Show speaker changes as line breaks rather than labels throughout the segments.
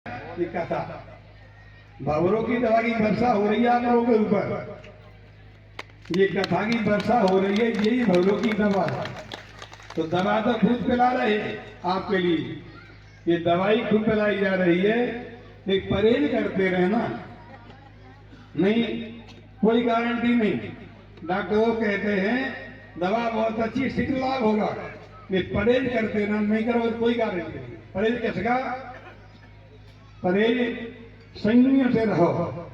ये कथा भंवरों की दवा की वर्षा हो रही है आप लोगों के ऊपर। ये कथा की वर्षा हो रही है, यही भंवरों की दवा है। तो दवा तो खुद पिला रहे हैं आपके लिए, ये दवाई खुद पिलाई जा रही है। एक परहेज करते रहना, नहीं कोई गारंटी नहीं। डॉक्टर वो कहते हैं दवा बहुत अच्छी, शीघ्र लाभ होगा, ये परहेज करते रहना, नहीं करो कोई गारंटी नहीं। परहेज कैसेगा? परहेज संयम से रहो,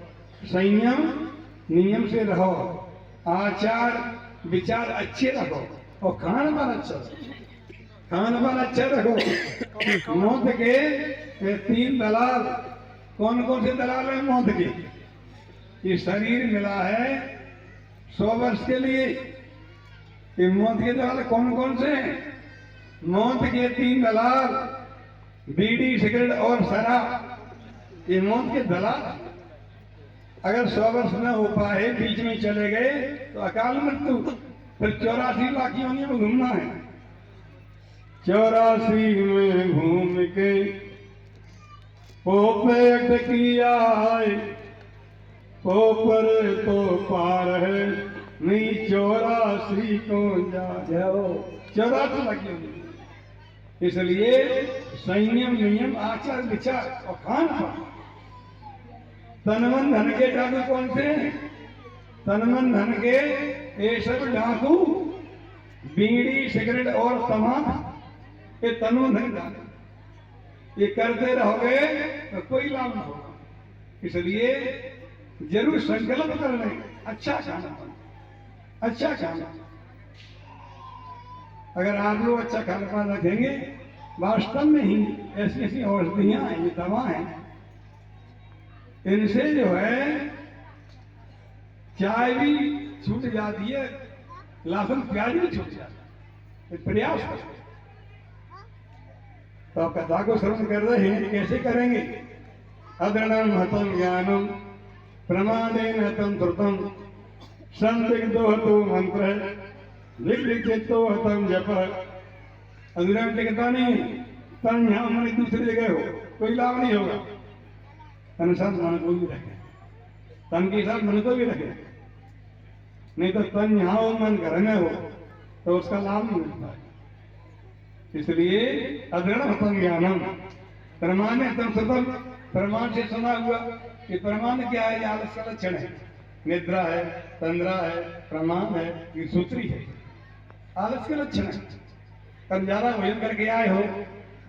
संयम नियम से रहो, आचार विचार अच्छे रखो और खान पान अच्छा रखो, खान पान अच्छा रखो। मौत के 3 दलाल, कौन कौन से दलाल हैं मौत के? ये शरीर मिला है 100 वर्ष के लिए। ये मौत के दलाल कौन कौन से हैं? मौत के 3 दलाल, बीड़ी सिगरेट और शराब, ये मौत के दलाल। अगर 100 वर्ष न हो पाए, बीच में चले गए तो अकाल मृत्यु, फिर 84 लाख योनियों में घूमना है। 84 में घूम के पोपे अटकिया है, पोपर तो पार है, नहीं 84 को जाओ। 84 लाख योनियों। इसलिए संयम नियम आचार विचार और खान पान। तन मन धन के डाकू कौन से हैं? तन मन धन के ये सब डाकू बीड़ी सिगरेट और तमाक, ये तन मन धन डाकू। ये करते रहोगे तो कोई लाभ नहीं होगा। इसलिए जरूर संकल्प कर लें, अच्छा खाना, अच्छा खाना। अगर आप लोग अच्छा खाना पान रखेंगे, वास्तव में ही ऐसी ऐसी औषधियां हैं, ये दवा हैं, इनसे जो है चाय भी छूट जाती है, लहसुन प्याज भी छूट जाता है। प्रयास करें। तो आप कथा को श्रवण कर रहे हैं, कैसे करेंगे? अदृणम हतम ज्ञानम प्रमादेन हतम श्रुतम संदिग्धो हतो मंत्र विग्रहितो हतम जप। अदृढ़ टिकता नहीं, तन यहाँ मन दूसरी जगह हो, कोई लाभ नहीं होगा। तन साथ मन को भी रखे, तन के साथ मन को भी रखे, नहीं तो तन यहाँ हो मन घर में हो तो उसका लाभ नहीं मिलता है। इसलिए अदृढ़ हतम ज्ञानम प्रमाण हतम श्रुतम। प्रमाण से सुना हुआ कि प्रमाण क्या है? आलस का लक्षण है, निद्रा है, तंद्रा है, प्रमाण है, ये सूत्री है, आलस के लक्षण है। कल ज्यादा भोजन करके आए हो,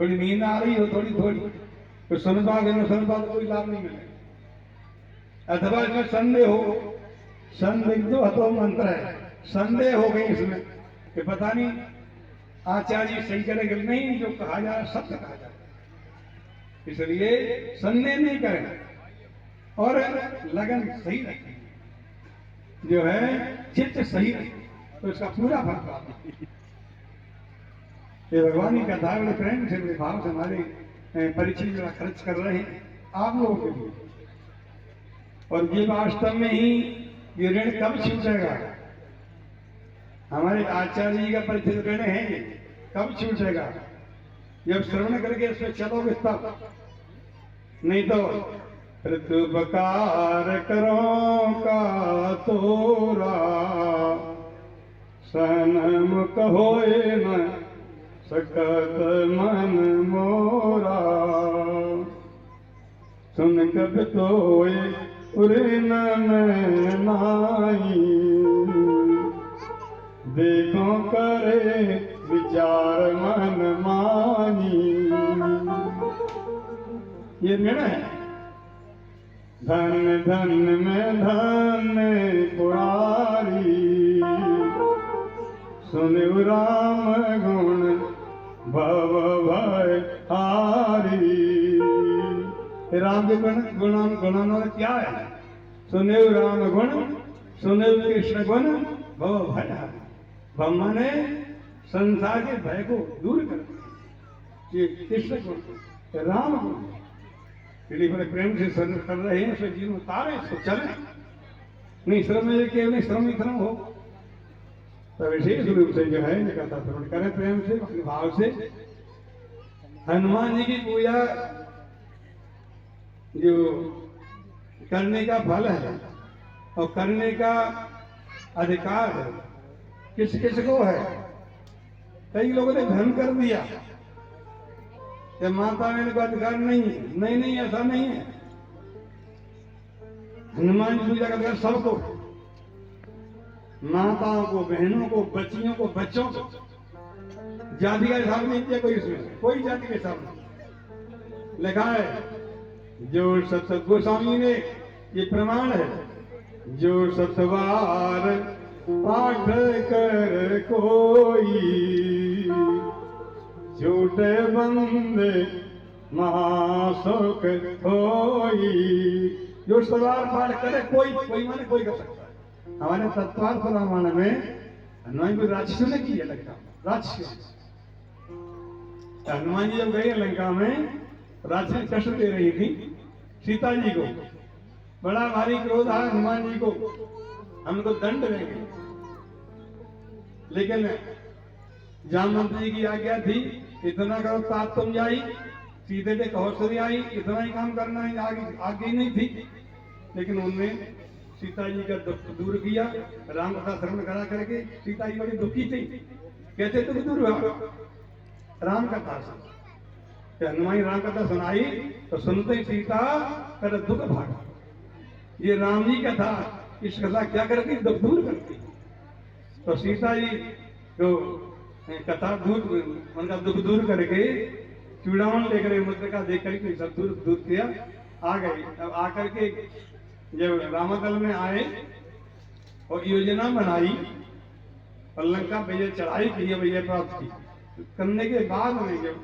थोड़ी नींद आ रही हो थोड़ी थोड़ी, तो सुन पाओगे न सुन पाओगे, कोई लाभ नहीं मिलेगा। अथवा इसमें संदेह हो, संदिग्धो हतो मंत्र है, संदेह हो गई इसमें कि पता नहीं आचार्य सही करेंगे नहीं, जो कहा जा रहा सत्य कहा जा रहा। इसलिए संदेह नहीं करें और लगन सही रखें, जो है चित्त सही रखें, तो इसका पूरा फल प्राप्त। ये भगवान की कथा बड़े प्रेम से बड़े भाव से हमारे परिचय जरा खर्च कर रहे हैं आप लोगों के लिए। और ये वास्तव में ही ये ऋण कब छूटेगा? हमारे आचार्य जी का परिचय ऋण है, ये कब छूटेगा? जब श्रवण करके इसमें चलोगे तब, नहीं तो प्रत्युपकार करो का तोरा, सनम कहोए न सकत मन मोरा। सुन कब तोए उरेन में नाई, देखो करे विचार मन मानी। ये निर्णय है। धन धन में धन पुरारी, सुनिव राम गुण भव भय हारी। राम के गुणों क्या है? सुनिव राम गुण, सुनिव कृष्ण गुण भव भय हारी। भव माने संसार के भय को दूर कर, ये कृष्ण गुण, राम गुण, यदि बड़े प्रेम से सर्व कर रहे हैं, उसमें जीवन उतारे, इसको चले। नहीं श्रम में केवल श्रम ही श्रम हो, तो विशेष रूप से जो है कथा श्रवण करें प्रेम से, भाव से। हनुमान जी की पूजा जो करने का फल है और करने का अधिकार है किस किस को है। कई लोगों ने भ्रम कर दिया कि माता बहन को अधिकार नहीं है। नहीं नहीं, ऐसा नहीं है। हनुमान जी पूजा का अधिकार सबको, माताओं को, बहनों को, बच्चियों को, बच्चों को। जाति का हिसाब नहीं किया कोई, इसमें कोई जाति का हिसाब नहीं लिखा है। जो सत गोस्वामी ने ये प्रमाण है, जो सतवार पाठ कर कोई, झूठे बंदे महासुख होई। जो सतवार पाठ करे कोई, कोई माने कोई कर सकता है। हमारे तत्वार्थ रामायण में हनुमान जी राक्षसों ने की है लंका, राक्षस। हनुमान जी जब गए लंका में, राक्षस कष्ट दे रही थी सीता जी को। बड़ा भारी क्रोध आया हनुमान जी को, हमको दंड देंगे। लेकिन जामवंत जी की आज्ञा थी, इतना करो तात तुम जाई, सीधे पे कौशल आई, इतना ही काम करना है, आगे ही नहीं थी। लेकिन उनने सीता जी का दुख दूर किया। राम कथा श्रवण करा करके सीता जी बड़ी दुखी थी, कैसे दुख दूर हुआ? राम कथा से। हनुमान राम कथा सुनाई तो सुनते ही सीता कर दुख भागा। ये राम जी कथा, इस कथा क्या करती? दुख दूर करती। तो सीता जी जो कथा दूर, उनका दुख दूर करके चूड़ामण लेकर मुद्रिका देख करके सब दूर किया। आ गई। अब आकर के जब रामदल में आए और योजना बनाई और लंका विजय चढ़ाई की, विजय प्राप्त की, करने के बाद में जब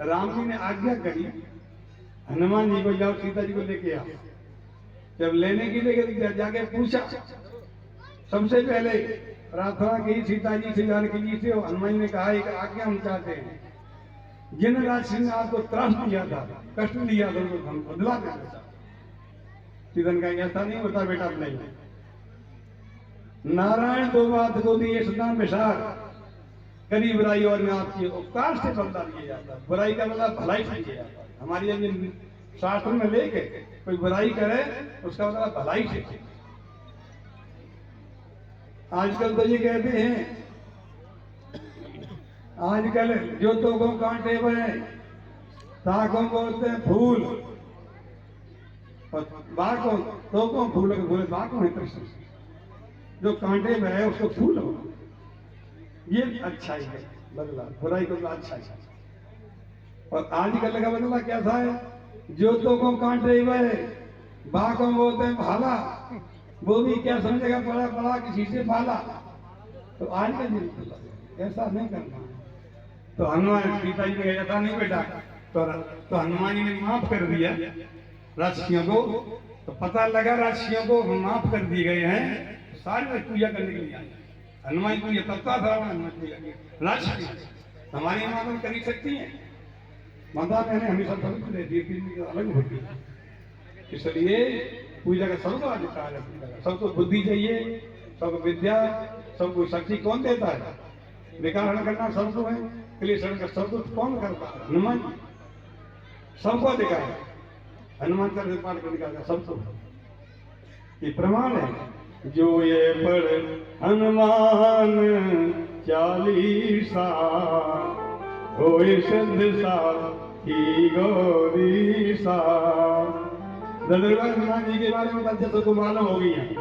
राम जी ने आज्ञा करी हनुमान जी को, जाओ सीता जी को लेके आओ। जब लेने के लिए जाके पूछा, सबसे पहले प्रार्थना की सीता जी से, जानकी जी से। हनुमान जी ने कहा एक आज्ञा हम चाहते हैं, जिन राक्षस ने आपको त्रास दिया था, कष्ट दिया था, उनको हम बदला देना चाहते। सीता ने कहा ऐसा नहीं होता बेटा, नहीं। नारायण दो बात को दिए सदा विशार, करी बुराई और में आपकी उपकार से बदला लिया जाता है। बुराई का बदला भलाई से लिया जाता है। हमारी जब शास्त्र में लेके कोई बुराई करे उसका बदला भलाई से। आजकल तो ये कहते हैं, आजकल जो तो को कांटे हुए ताकों बोलते हैं फूल, और बाकों तो को फूल के बोले बाकों है कृष्ण। जो कांटे में है उसको फूल हो, ये अच्छाई है बदला, बुराई को तो अच्छा है। और आजकल का बदला कैसा है? जो तो को कांटे हुए बाकों बोलते हैं भाला, वो भी क्या समझेगा? बड़ा बड़ा किसी से भाला। तो आज का दिन ऐसा नहीं करना। तो हनुमान सीता जी ने ऐसा नहीं बेटा, तो हनुमान जी ने माफ कर दिया राक्षसियों को। तो पता लगा राक्षसियों को माफ कर दिए गए हैं, सारी पूजा करने के लिए आए। हनुमान पूजा तत्ता था, हनुमान पूजा राक्षस हमारी माता कर ही सकती है। माता बहने हमेशा पवित्र रहती है, अलग होती है। इसलिए पूजा का सबको अधिकार है। सबको बुद्धि चाहिए, सबको विद्या, सबको शक्ति कौन देता है? विकार करना सबको है, क्लेशण का सबको कौन करता है? हनुमान जी। सबको अधिकार है, हनुमान चालीसा पाठ करने का सबको। ये प्रमाण है। जो ये पढ़ हनुमान चालीसा, होए सिद्ध सा ही गौरी सा। हनुमान जी के बारे में बात सबको मालूम हो गई है।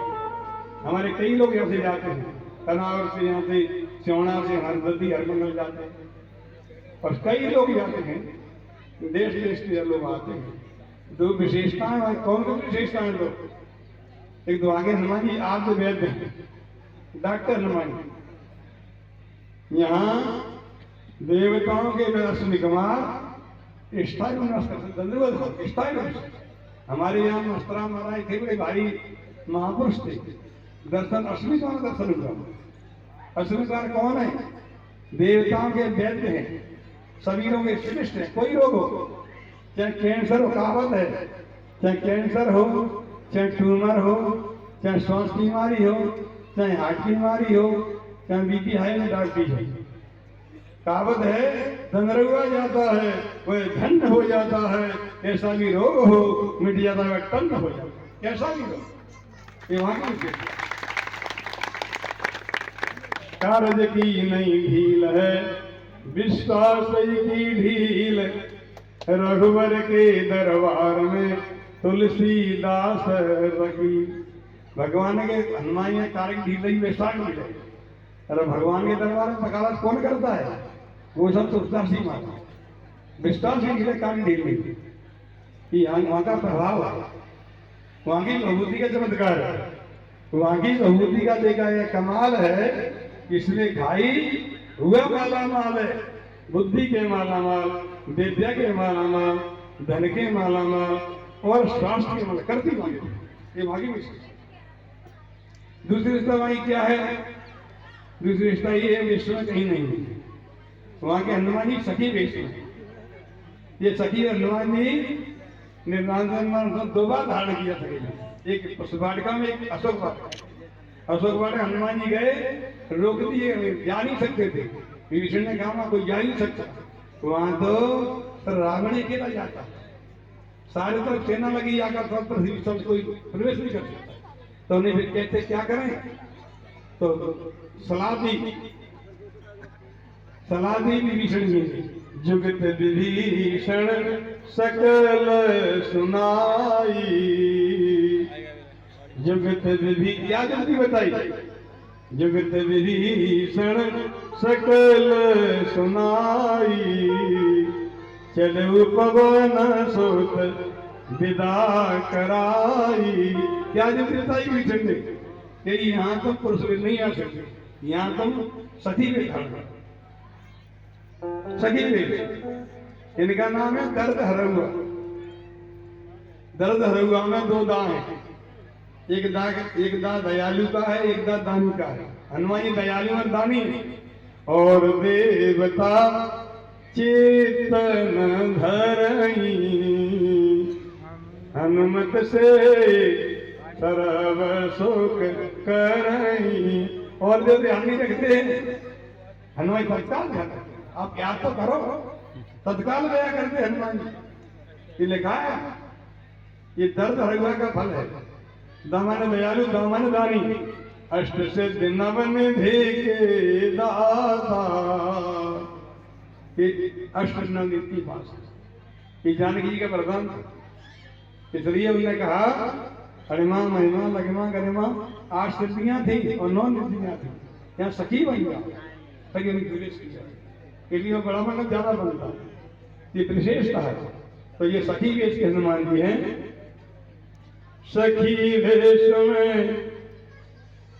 हमारे कई लोग यहाँ से जाते हैं, कनावर से, यहाँ से सिवना से, हरदती, हरमंगल जाते हैं। और कई लोग जाते हैं, देश देश के लोग आते हैं। दो विशेषताएं, कौन कौन विशेषताएं लोग? एक तो आगे हनुमान जी आप जो वैद्य हैं, डॉक्टर हनुमान जी। यहाँ देवताओं के अश्विनी कुमार स्थायी। हमारे यहाँ मस्तरा महाराज थे, बड़े भारी महापुरुष थे। दर्शन अश्विनी कुमार दर्शन हुआ। अश्विनी कुमार कौन है? देवताओं के वैद्य हैं, सभी लोग श्रेष्ठ हैं। कोई रोग हो, चाहे कैंसर हो, कहावत है, चाहे कैंसर हो, चाहे ट्यूमर हो, चाहे श्वास की बीमारी हो, चाहे हार्ट की बीमारी हो, चाहे बीपी हाई में डायबिटीज हो, कहावत है, धनरुआ जाता है वह धन हो जाता है, ऐसा भी रोग हो मिट जाता है वह टन हो जाता है। कैसा भी रोग, ये वहां की कार्य की नई ढील है, विश्वास की ढील, रघुवर के दरबार में तुलसीदास रखी। भगवान के हनुमान कार्य की ढील विश्वास मिले। अरे भगवान के दरबार में वकालत कौन करता है? वो सब तुलसीदास ही माता, विश्वास ही ढीले कार्य ढील में कि वहां का प्रभाव है, वहां की विभूति का चमत्कार है, वहां की विभूति का देखा यह कमाल है। इसने खाई हुआ माला माल है, बुद्धि के माला माल, विद्या के माला माल, धन के माला माल और स्वास्थ्य के माला करती मांगे। ये भागी विषय। दूसरी रिश्ता वहां क्या है? दूसरी रिश्ता ये है, विश्व में कहीं नहीं है। वहां के हनुमान जी सखी वेश में, ये सखी और हनुमान जी निर्वाण दो बार धारण किया सके, एक पुष्पवाटिका में एक अशोक वाटिका। अशोक वाटिका हनुमान जी गए, रोक दिए, जा नहीं सकते थे। विभीषण ने कहा कोई जा नहीं सकता, वहां तो रावण अकेला जाता, सारे तरफ सेना लगी आकर सब कोई प्रवेश नहीं कर सकता। तो उन्हें फिर कहते क्या करें? तो सलाह दी विभीषण जी, जुगत विभीषण सकल सुनाई। जुगत विभि क्या जल्दी बताई? जुगत विभीषण सकल सुनाई, चलो पवन सोत विदा कराई। क्या जल्दी बताई विभीषण ने कि यहाँ तुम पुरुष नहीं आ सकते, यहाँ तुम सखी में खड़ा। सखी वेश, इनका नाम है दर्द हरुआ। दर्द हरुआ में दो दां हैं, एक दा दयालु का है, एक दा दानी का है। हनुमान जी दयालु और दानी। और देवता चेतन धरई, हनुमत से सर्व सुख करई। और जो ध्यान नहीं रखते हनुमान तत्काल ध्यान रखते, आप याद तो करो, तत्काल दया करते हनुमान जी। ये लिखा है, ये दर्द हरुआ का फल है। दामन दयालु दामन दानी, अष्ट से नवन के दाता। अष्ट नवनीति पास ये जानकी जी का वरदान, इसलिए उन्होंने कहा अणिमा महिमा लगिमा गरिमा 8 सिद्धियां थी और 9 निधियां थी। यहाँ सखी बन गया, सखी प्रवेश किया, इसलिए वो बड़ा मतलब ज्यादा बनता, ये विशेषता है। तो ये सखी वेश के हनुमान जी हैं, सखी वेश में।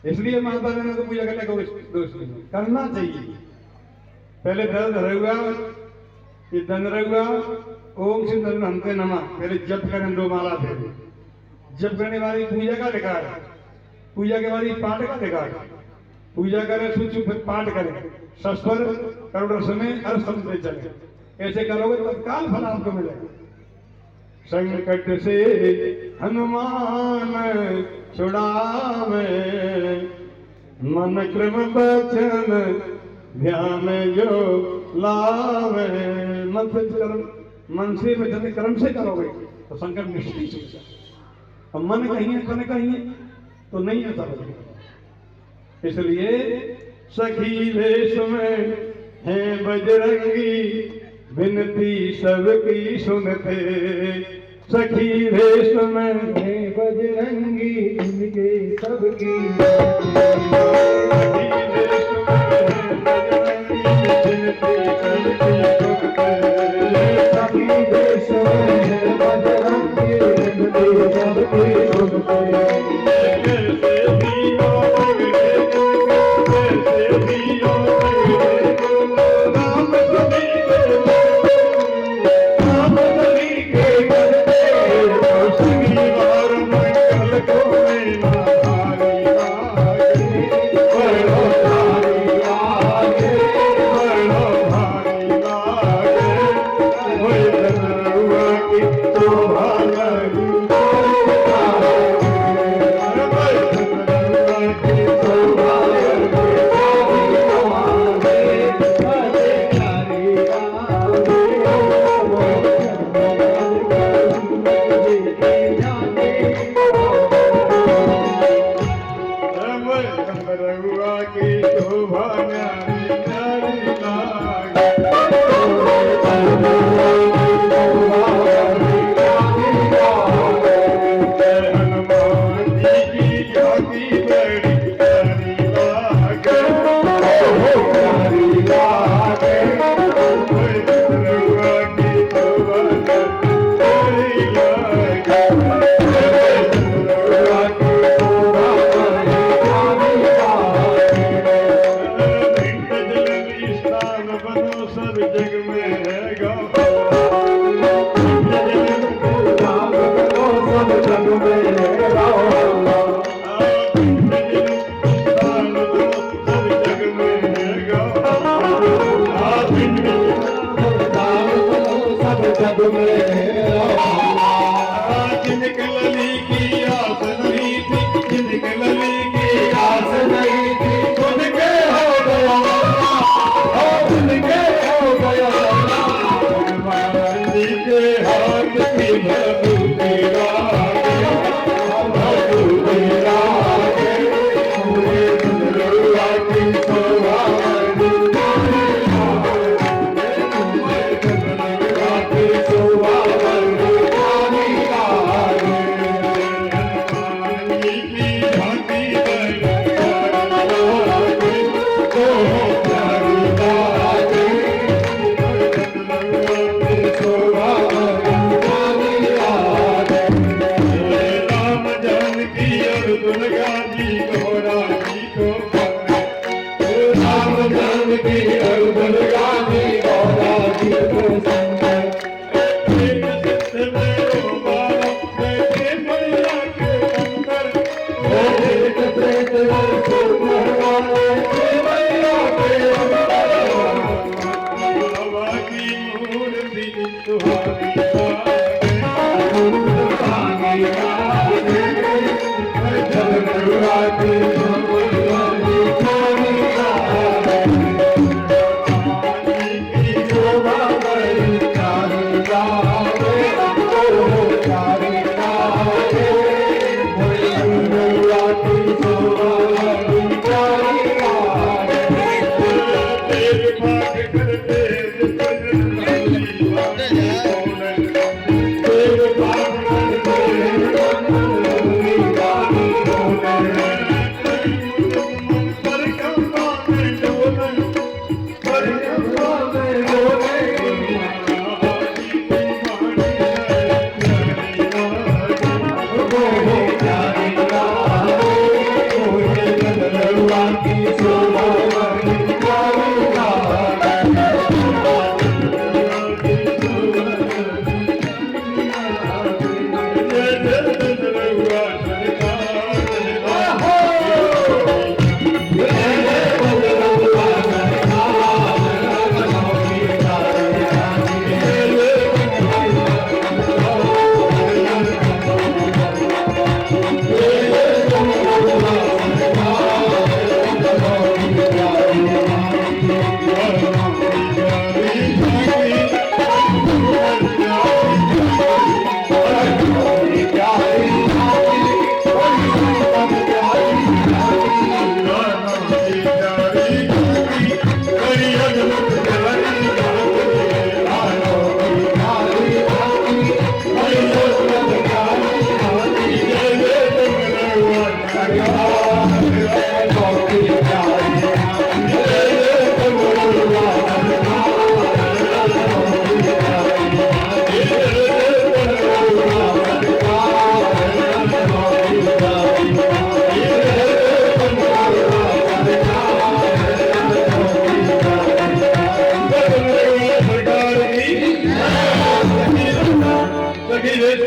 इसलिए माता ने तो पूजा करने को करना चाहिए। पहले दर्द हरुआ, ये दंड रहुआ, ओम से दंड हमते नमा, पहले जप करें 2 माला पहले। जप करने वाली पूजा का अधिकार, पूजा के बाद पाठ का अधिकार। पूजा करें सूच फिर पाठ करें, सस्वर करोड़ समय हर शब्द चले। ऐसे करोगे तो तत्काल फल आपको मिलेगा। संकट से हनुमान छुड़ावे, मन क्रम बचन ध्यान जो लावे। मन से वचन कर्म से करोगे तो संकट निश्चित हो जाए। अब मन कहीं तन कहीं तो नहीं ऐसा बचेगा। इसलिए सखी वेश में है बजरंगी, विनती सबकी सुनते। सखी वेश में है बजरंगी, इनके सबकी सखी वेश में है बजरंगी, विनती सबकी सुनते। सखी वेश में है बजरंगी, विनती सबकी सुनते।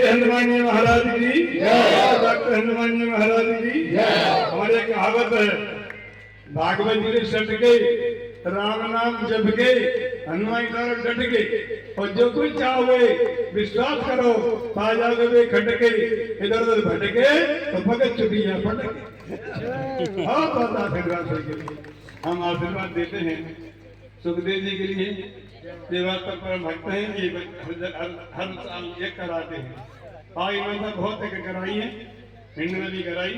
हनुमान महाराज की डॉक्टर हनुमान महाराज की हमारे एक कहावत है, भागवत जी सट गए, राम नाम जप के, हनुमान तरफ डट के, और जो कुछ चाहोगे विश्वास करो पा जाओगे खटके, इधर उधर भटके तो भगत चुटिया फटके। हम आशीर्वाद देते हैं सुखदेव जी के लिए, देवास्ता परम भक्त हैं, ये हर साल एक कराते हैं। इन्होंने बहुत कराई है, हिंद में भी कराई।